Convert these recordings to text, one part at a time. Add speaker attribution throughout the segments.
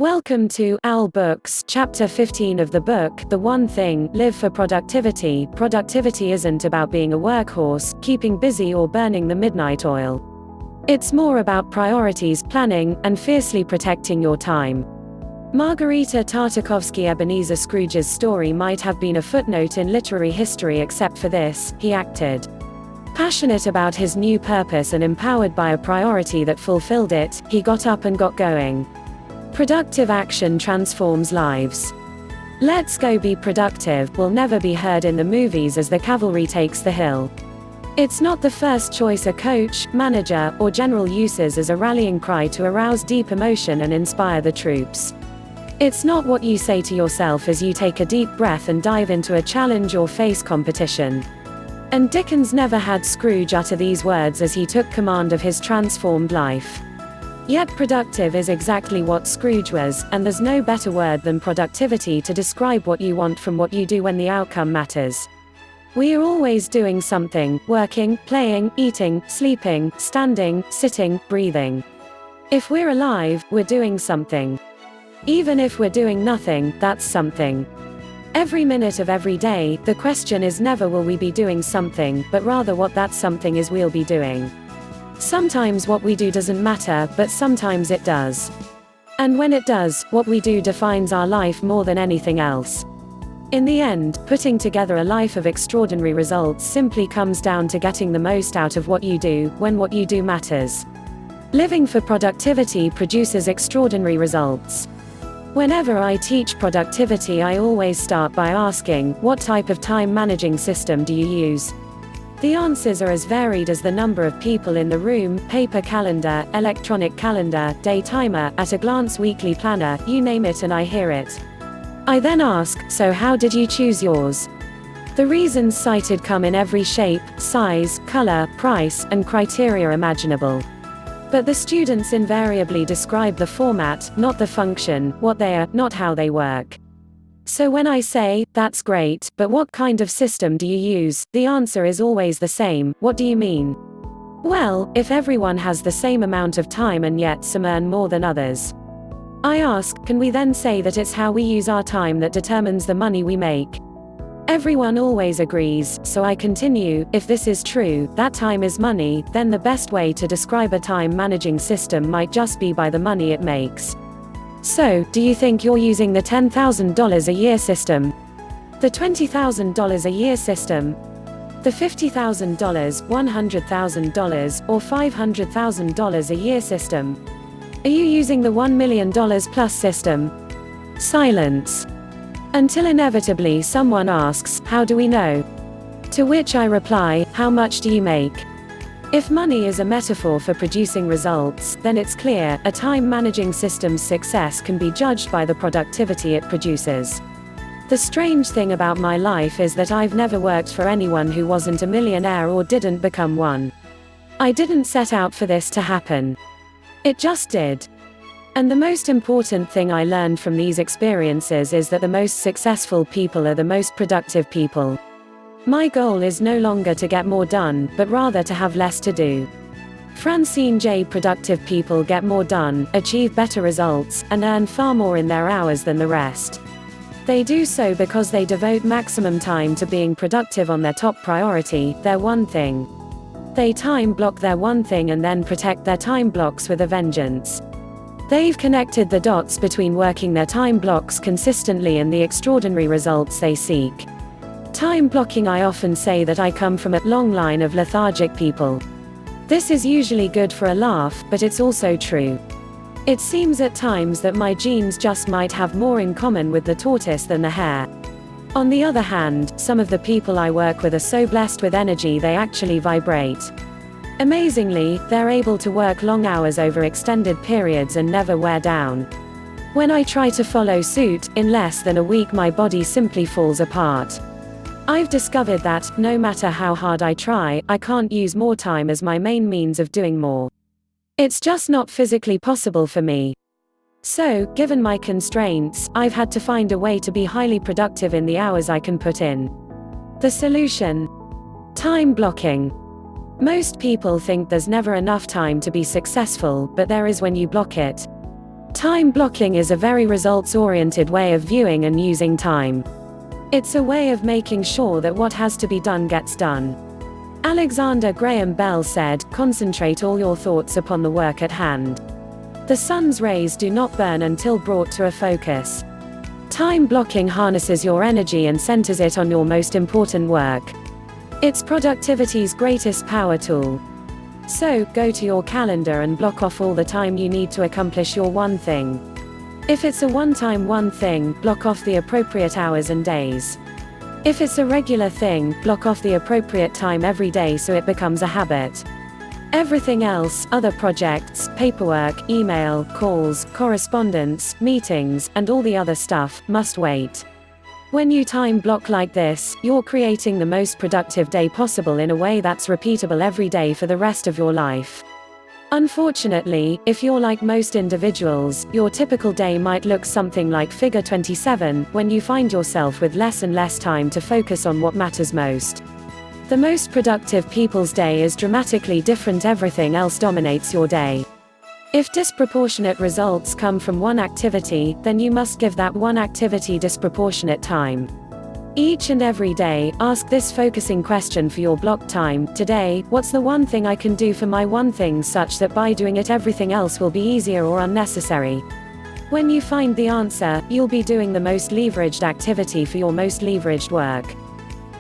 Speaker 1: Welcome to Owl Books, Chapter 15 of the book, The One Thing, Live for Productivity. Productivity isn't about being a workhorse, keeping busy or burning the midnight oil. It's more about priorities, planning, and fiercely protecting your time. Margarita Tartakovsky. Ebenezer Scrooge's story might have been a footnote in literary history, except for this: he acted. Passionate about his new purpose and empowered by a priority that fulfilled it, he got up and got going. Productive action transforms lives. Let's go be productive will never be heard in the movies as the cavalry takes the hill. It's not the first choice a coach, manager, or general uses as a rallying cry to arouse deep emotion and inspire the troops. It's not what you say to yourself as you take a deep breath and dive into a challenge or face competition. And Dickens never had Scrooge utter these words as he took command of his transformed life. Yet productive is exactly what Scrooge was, and there's no better word than productivity to describe what you want from what you do when the outcome matters. We are always doing something: working, playing, eating, sleeping, standing, sitting, breathing. If we're alive, we're doing something. Even if we're doing nothing, that's something. Every minute of every day, the question is never will we be doing something, but rather what that something is we'll be doing. Sometimes what we do doesn't matter, but sometimes it does. And when it does, what we do defines our life more than anything else. In the end, putting together a life of extraordinary results simply comes down to getting the most out of what you do, when what you do matters. Living for productivity produces extraordinary results. Whenever I teach productivity, I always start by asking, what type of time managing system do you use? The answers are as varied as the number of people in the room: paper calendar, electronic calendar, day timer, at a glance weekly planner, you name it and I hear it. I then ask, so how did you choose yours? The reasons cited come in every shape, size, color, price, and criteria imaginable. But the students invariably describe the format, not the function, what they are, not how they work. So when I say, that's great, but what kind of system do you use, the answer is always the same: what do you mean? Well, if everyone has the same amount of time and yet some earn more than others, I ask, can we then say that it's how we use our time that determines the money we make? Everyone always agrees, so I continue, if this is true, that time is money, then the best way to describe a time managing system might just be by the money it makes. So, do you think you're using the $10,000 a year system? The $20,000 a year system? The $50,000, $100,000, or $500,000 a year system? Are you using the $1 million plus system? Silence. Until inevitably someone asks, how do we know? To which I reply, how much do you make? If money is a metaphor for producing results, then it's clear, a time managing system's success can be judged by the productivity it produces. The strange thing about my life is that I've never worked for anyone who wasn't a millionaire or didn't become one. I didn't set out for this to happen. It just did. And the most important thing I learned from these experiences is that the most successful people are the most productive people. My goal is no longer to get more done, but rather to have less to do. Francine J. Productive people get more done, achieve better results, and earn far more in their hours than the rest. They do so because they devote maximum time to being productive on their top priority, their one thing. They time block their one thing and then protect their time blocks with a vengeance. They've connected the dots between working their time blocks consistently and the extraordinary results they seek. Time blocking. I often say that I come from a long line of lethargic people. This is usually good for a laugh, but it's also true. It seems at times that my genes just might have more in common with the tortoise than the hare. On the other hand, some of the people I work with are so blessed with energy they actually vibrate. Amazingly, they're able to work long hours over extended periods and never wear down. When I try to follow suit, in less than a week my body simply falls apart. I've discovered that, no matter how hard I try, I can't use more time as my main means of doing more. It's just not physically possible for me. So, given my constraints, I've had to find a way to be highly productive in the hours I can put in. The solution? Time blocking. Most people think there's never enough time to be successful, but there is when you block it. Time blocking is a very results-oriented way of viewing and using time. It's a way of making sure that what has to be done gets done. Alexander Graham Bell said, "Concentrate all your thoughts upon the work at hand. The sun's rays do not burn until brought to a focus." Time blocking harnesses your energy and centers it on your most important work. It's productivity's greatest power tool. So, go to your calendar and block off all the time you need to accomplish your one thing. If it's a one-time one thing, block off the appropriate hours and days. If it's a regular thing, block off the appropriate time every day so it becomes a habit. Everything else, other projects, paperwork, email, calls, correspondence, meetings, and all the other stuff, must wait. When you time block like this, you're creating the most productive day possible in a way that's repeatable every day for the rest of your life. Unfortunately, if you're like most individuals, your typical day might look something like Figure 27, when you find yourself with less and less time to focus on what matters most. The most productive people's day is dramatically different. Everything else dominates your day. If disproportionate results come from one activity, then you must give that one activity disproportionate time. Each and every day, ask this focusing question for your block time. Today, what's the one thing I can do for my one thing such that by doing it everything else will be easier or unnecessary? When you find the answer, you'll be doing the most leveraged activity for your most leveraged work.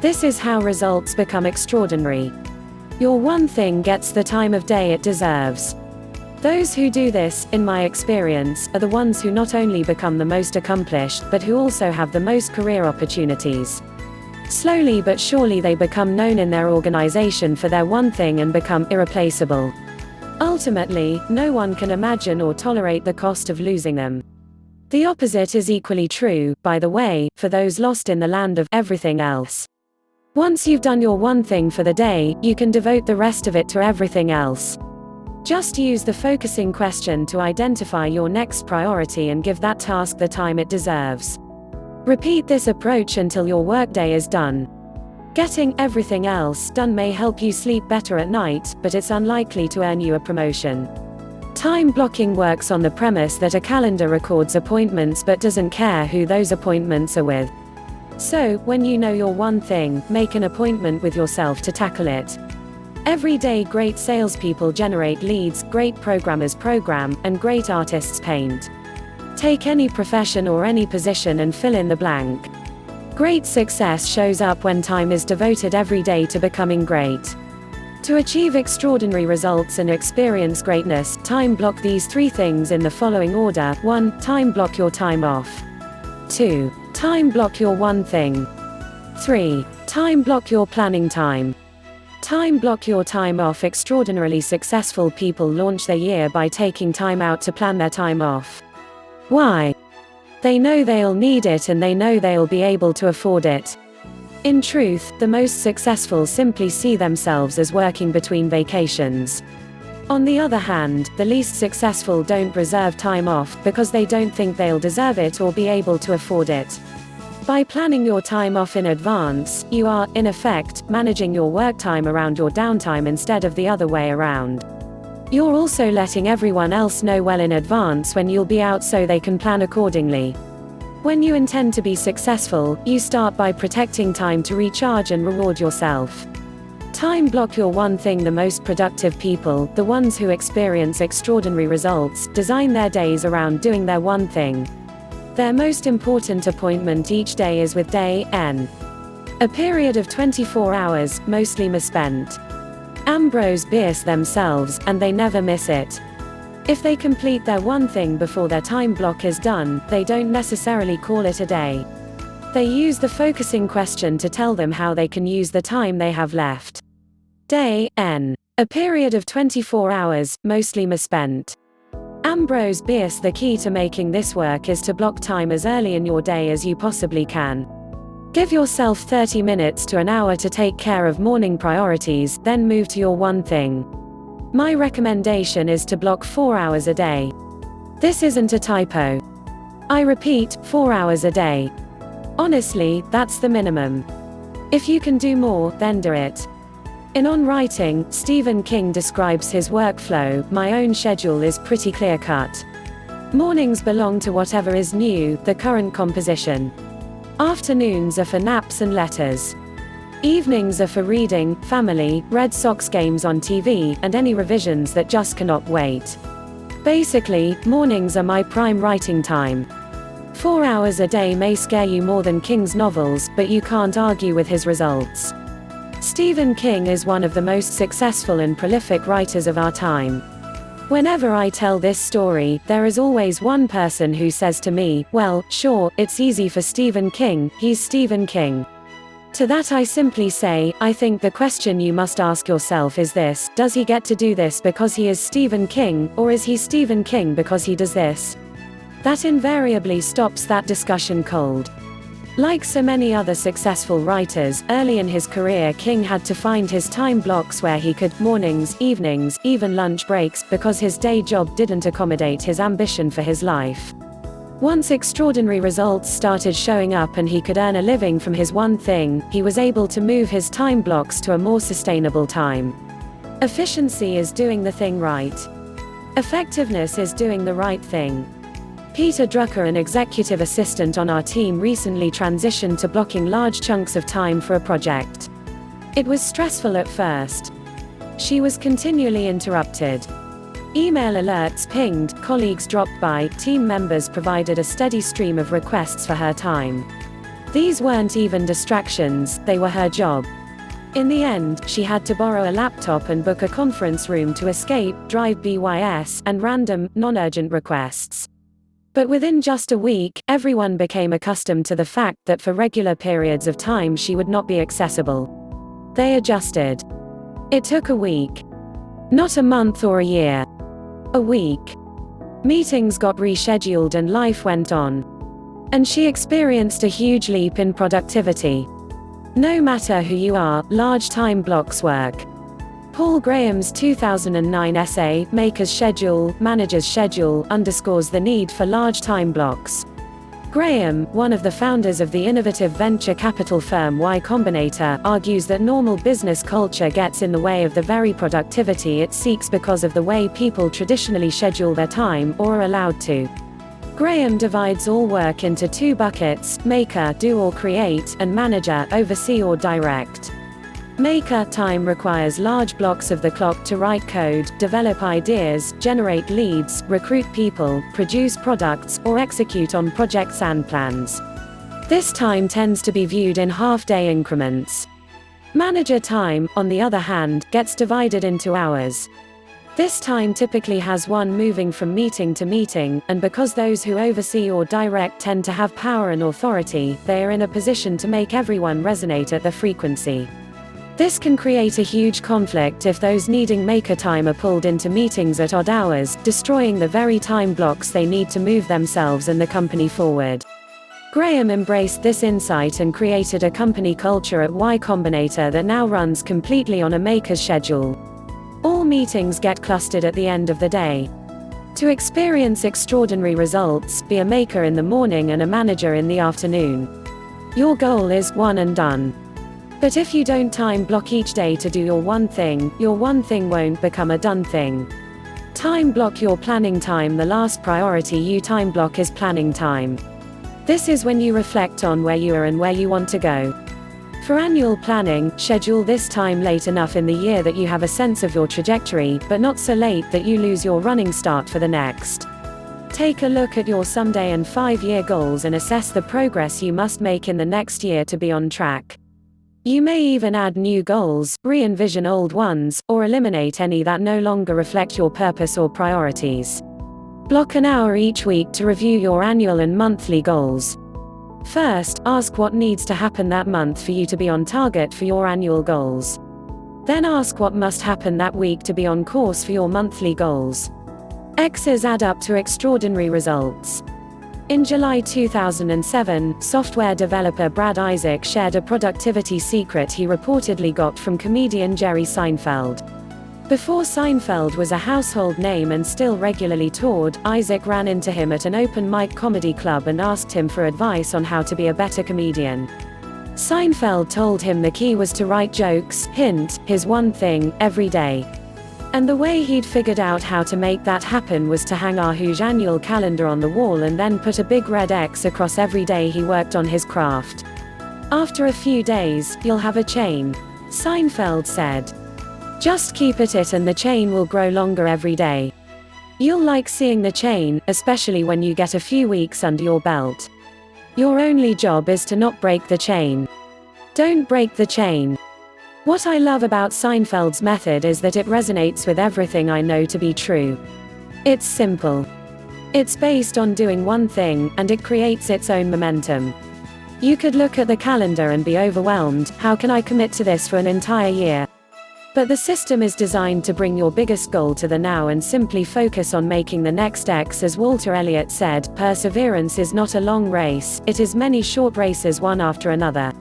Speaker 1: This is how results become extraordinary. Your one thing gets the time of day it deserves. Those who do this, in my experience, are the ones who not only become the most accomplished, but who also have the most career opportunities. Slowly but surely they become known in their organization for their one thing and become irreplaceable. Ultimately, no one can imagine or tolerate the cost of losing them. The opposite is equally true, by the way, for those lost in the land of everything else. Once you've done your one thing for the day, you can devote the rest of it to everything else. Just use the focusing question to identify your next priority and give that task the time it deserves. Repeat this approach until your workday is done. Getting everything else done may help you sleep better at night, but it's unlikely to earn you a promotion. Time blocking works on the premise that a calendar records appointments but doesn't care who those appointments are with. So, when you know your one thing, make an appointment with yourself to tackle it. Every day great salespeople generate leads, great programmers program, and great artists paint. Take any profession or any position and fill in the blank. Great success shows up when time is devoted every day to becoming great. To achieve extraordinary results and experience greatness, time block these three things in the following order. 1. Time block your time off. 2. Time block your one thing. 3. Time block your planning time. Time block your time off. Extraordinarily successful people launch their year by taking time out to plan their time off. Why? They know they'll need it and they know they'll be able to afford it. In truth, the most successful simply see themselves as working between vacations. On the other hand, the least successful don't reserve time off because they don't think they'll deserve it or be able to afford it. By planning your time off in advance, you are, in effect, managing your work time around your downtime instead of the other way around. You're also letting everyone else know well in advance when you'll be out so they can plan accordingly. When you intend to be successful, you start by protecting time to recharge and reward yourself. Time block your one thing. The most productive people, the ones who experience extraordinary results, design their days around doing their one thing. Their most important appointment each day is with day N. A period of 24 hours, mostly misspent. Ambrose Bierce themselves, and they never miss it. If they complete their one thing before their time block is done, they don't necessarily call it a day. They use the focusing question to tell them how they can use the time they have left. Day N. A period of 24 hours, mostly misspent. Ambrose Bierce. The key to making this work is to block time as early in your day as you possibly can. Give yourself 30 minutes to an hour to take care of morning priorities, then move to your one thing. My recommendation is to block 4 hours a day. This isn't a typo. I repeat, 4 hours a day. Honestly, that's the minimum. If you can do more, then do it. In On Writing, Stephen King describes his workflow. My own schedule is pretty clear-cut. Mornings belong to whatever is new, the current composition. Afternoons are for naps and letters. Evenings are for reading, family, Red Sox games on TV, and any revisions that just cannot wait. Basically, mornings are my prime writing time. 4 hours a day may scare you more than King's novels, but you can't argue with his results. Stephen King is one of the most successful and prolific writers of our time. Whenever I tell this story, there is always one person who says to me, "Well, sure, it's easy for Stephen King, he's Stephen King." To that I simply say, I think the question you must ask yourself is this: does he get to do this because he is Stephen King, or is he Stephen King because he does this? That invariably stops that discussion cold. Like so many other successful writers, early in his career King had to find his time blocks where he could, mornings, evenings, even lunch breaks, because his day job didn't accommodate his ambition for his life. Once extraordinary results started showing up and he could earn a living from his one thing, he was able to move his time blocks to a more sustainable time. Efficiency is doing the thing right. Effectiveness is doing the right thing. Peter Drucker, an executive assistant on our team, recently transitioned to blocking large chunks of time for a project. It was stressful at first. She was continually interrupted. Email alerts pinged, colleagues dropped by, team members provided a steady stream of requests for her time. These weren't even distractions, they were her job. In the end, she had to borrow a laptop and book a conference room to escape drive-bys and random, non-urgent requests. But within just a week, everyone became accustomed to the fact that for regular periods of time she would not be accessible. They adjusted. It took a week. Not a month or a year. A week. Meetings got rescheduled and life went on. And she experienced a huge leap in productivity. No matter who you are, large time blocks work. Paul Graham's 2009 essay, Maker's Schedule, Manager's Schedule, underscores the need for large time blocks. Graham, one of the founders of the innovative venture capital firm Y Combinator, argues that normal business culture gets in the way of the very productivity it seeks because of the way people traditionally schedule their time, or are allowed to. Graham divides all work into two buckets: maker, do or create, and manager, oversee or direct. Maker time requires large blocks of the clock to write code, develop ideas, generate leads, recruit people, produce products, or execute on projects and plans. This time tends to be viewed in half-day increments. Manager time, on the other hand, gets divided into hours. This time typically has one moving from meeting to meeting, and because those who oversee or direct tend to have power and authority, they are in a position to make everyone resonate at the frequency. This can create a huge conflict if those needing maker time are pulled into meetings at odd hours, destroying the very time blocks they need to move themselves and the company forward. Graham embraced this insight and created a company culture at Y Combinator that now runs completely on a maker's schedule. All meetings get clustered at the end of the day. To experience extraordinary results, be a maker in the morning and a manager in the afternoon. Your goal is one and done. But if you don't time block each day to do your one thing won't become a done thing. Time block your planning time. The last priority you time block is planning time. This is when you reflect on where you are and where you want to go. For annual planning, schedule this time late enough in the year that you have a sense of your trajectory, but not so late that you lose your running start for the next. Take a look at your someday and 5-year goals and assess the progress you must make in the next year to be on track. You may even add new goals, re-envision old ones, or eliminate any that no longer reflect your purpose or priorities. Block an hour each week to review your annual and monthly goals. First, ask what needs to happen that month for you to be on target for your annual goals. Then ask what must happen that week to be on course for your monthly goals. X's add up to extraordinary results. In July 2007, software developer Brad Isaac shared a productivity secret he reportedly got from comedian Jerry Seinfeld. Before Seinfeld was a household name and still regularly toured, Isaac ran into him at an open mic comedy club and asked him for advice on how to be a better comedian. Seinfeld told him the key was to write jokes, his one thing, every day. And the way he'd figured out how to make that happen was to hang our huge annual calendar on the wall and then put a big red X across every day he worked on his craft. After a few days, you'll have a chain, Seinfeld said. Just keep at it and the chain will grow longer every day. You'll like seeing the chain, especially when you get a few weeks under your belt. Your only job is to not break the chain. Don't break the chain. What I love about Seinfeld's method is that it resonates with everything I know to be true. It's simple. It's based on doing one thing, and it creates its own momentum. You could look at the calendar and be overwhelmed. How can I commit to this for an entire year? But the system is designed to bring your biggest goal to the now and simply focus on making the next X. As Walter Elliott said, perseverance is not a long race, it is many short races one after another.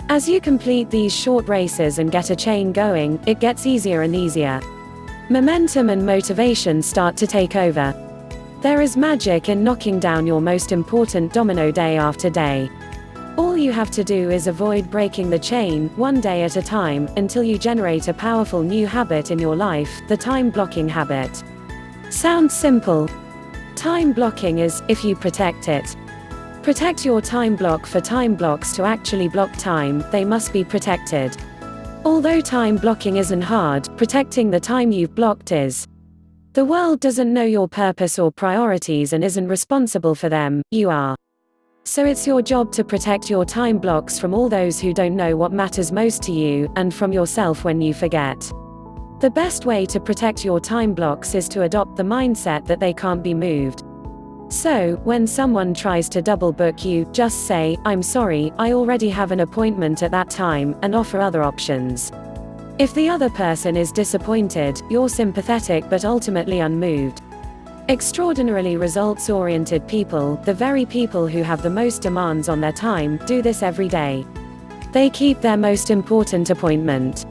Speaker 1: As you complete these short races and get a chain going, it gets easier and easier. Momentum and motivation start to take over. There is magic in knocking down your most important domino day after day. All you have to do is avoid breaking the chain, one day at a time, until you generate a powerful new habit in your life, the time blocking habit. Sounds simple. Time blocking is, if you protect it. Protect your time block. For time blocks to actually block time, they must be protected. Although time blocking isn't hard, protecting the time you've blocked is. The world doesn't know your purpose or priorities and isn't responsible for them, you are. So it's your job to protect your time blocks from all those who don't know what matters most to you, and from yourself when you forget. The best way to protect your time blocks is to adopt the mindset that they can't be moved. So, when someone tries to double book you, just say, "I'm sorry, I already have an appointment at that time," and offer other options. If the other person is disappointed, you're sympathetic but ultimately unmoved. Extraordinarily results-oriented people, the very people who have the most demands on their time, do this every day. They keep their most important appointment.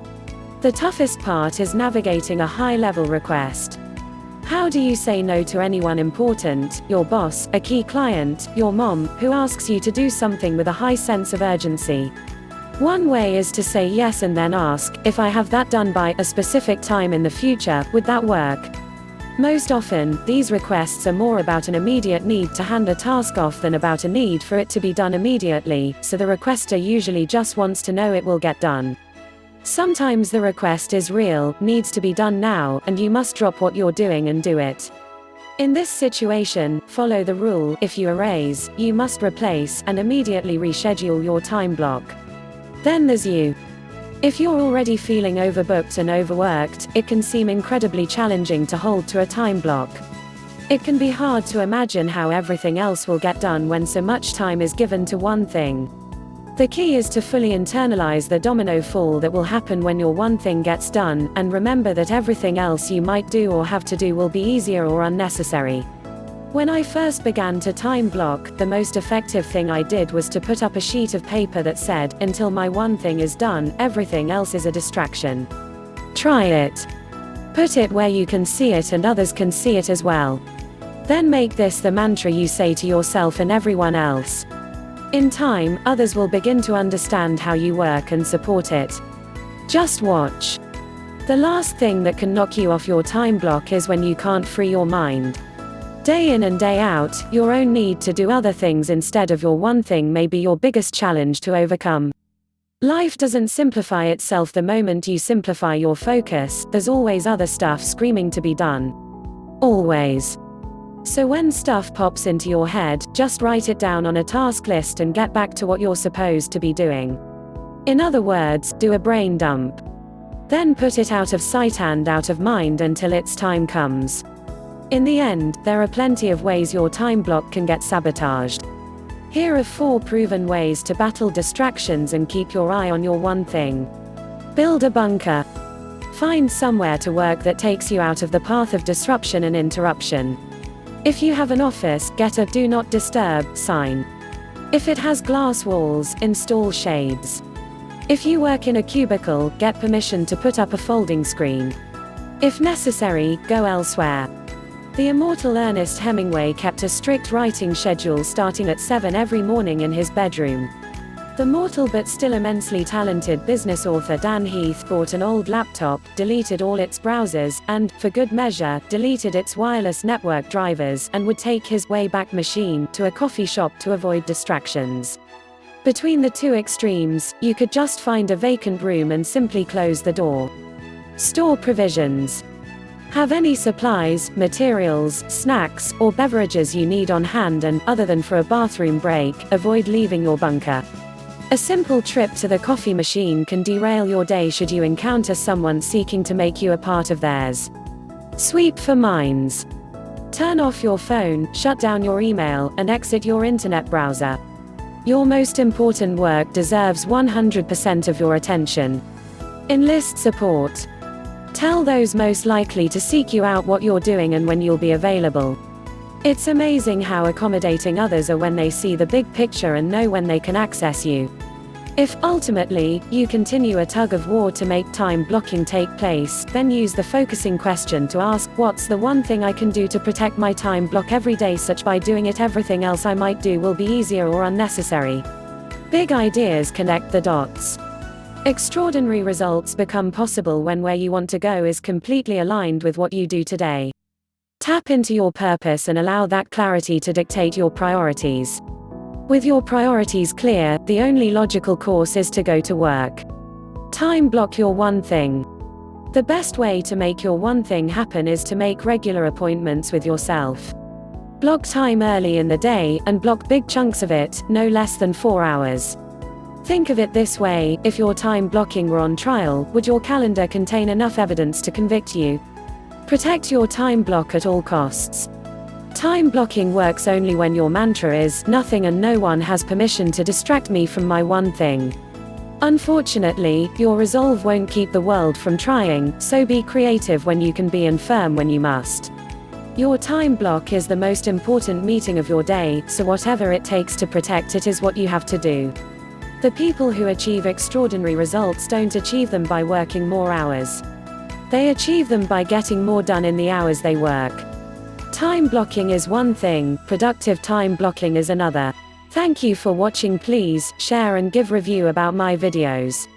Speaker 1: The toughest part is navigating a high-level request. How do you say no to anyone important, your boss, a key client, your mom, who asks you to do something with a high sense of urgency? One way is to say yes and then ask, "If I have that done by a specific time in the future, would that work?" Most often, these requests are more about an immediate need to hand a task off than about a need for it to be done immediately, so the requester usually just wants to know it will get done. Sometimes the request is real, needs to be done now, and you must drop what you're doing and do it. In this situation, follow the rule: if you erase, you must replace, and immediately reschedule your time block. Then there's you. If you're already feeling overbooked and overworked, it can seem incredibly challenging to hold to a time block. It can be hard to imagine how everything else will get done when so much time is given to one thing. The key is to fully internalize the domino fall that will happen when your one thing gets done, and remember that everything else you might do or have to do will be easier or unnecessary. When I first began to time block, the most effective thing I did was to put up a sheet of paper that said, "Until my one thing is done, everything else is a distraction." Try it. Put it where you can see it and others can see it as well. Then make this the mantra you say to yourself and everyone else. In time, others will begin to understand how you work and support it. Just watch. The last thing that can knock you off your time block is when you can't free your mind. Day in and day out, your own need to do other things instead of your one thing may be your biggest challenge to overcome. Life doesn't simplify itself the moment you simplify your focus. There's always other stuff screaming to be done. Always. So when stuff pops into your head, just write it down on a task list and get back to what you're supposed to be doing. In other words, do a brain dump. Then put it out of sight and out of mind until its time comes. In the end, there are plenty of ways your time block can get sabotaged. Here are 4 proven ways to battle distractions and keep your eye on your one thing. Build a bunker. Find somewhere to work that takes you out of the path of disruption and interruption. If you have an office, get a "Do Not Disturb" sign. If it has glass walls, install shades. If you work in a cubicle, get permission to put up a folding screen. If necessary, go elsewhere. The immortal Ernest Hemingway kept a strict writing schedule starting at 7 every morning in his bedroom. The mortal but still immensely talented business author Dan Heath bought an old laptop, deleted all its browsers, and, for good measure, deleted its wireless network drivers, and would take his Wayback Machine to a coffee shop to avoid distractions. Between the two extremes, you could just find a vacant room and simply close the door. Store provisions. Have any supplies, materials, snacks, or beverages you need on hand and, other than for a bathroom break, avoid leaving your bunker. A simple trip to the coffee machine can derail your day should you encounter someone seeking to make you a part of theirs. Sweep for minds. Turn off your phone, shut down your email, and exit your internet browser. Your most important work deserves 100% of your attention. Enlist support. Tell those most likely to seek you out what you're doing and when you'll be available. It's amazing how accommodating others are when they see the big picture and know when they can access you. If, ultimately, you continue a tug of war to make time blocking take place, then use the focusing question to ask, what's the one thing I can do to protect my time block every day such by doing it everything else I might do will be easier or unnecessary. Big ideas connect the dots. Extraordinary results become possible when where you want to go is completely aligned with what you do today. Tap into your purpose and allow that clarity to dictate your priorities. With your priorities clear, the only logical course is to go to work. Time block your one thing. The best way to make your one thing happen is to make regular appointments with yourself. Block time early in the day, and block big chunks of it, no less than 4 hours. Think of it this way, if your time blocking were on trial, would your calendar contain enough evidence to convict you? Protect your time block at all costs. Time blocking works only when your mantra is, nothing and no one has permission to distract me from my one thing. Unfortunately, your resolve won't keep the world from trying, so be creative when you can be and firm when you must. Your time block is the most important meeting of your day, so whatever it takes to protect it is what you have to do. The people who achieve extraordinary results don't achieve them by working more hours. They achieve them by getting more done in the hours they work. Time blocking is one thing, productive time blocking is another. Thank you for watching. Please share and give review about my videos.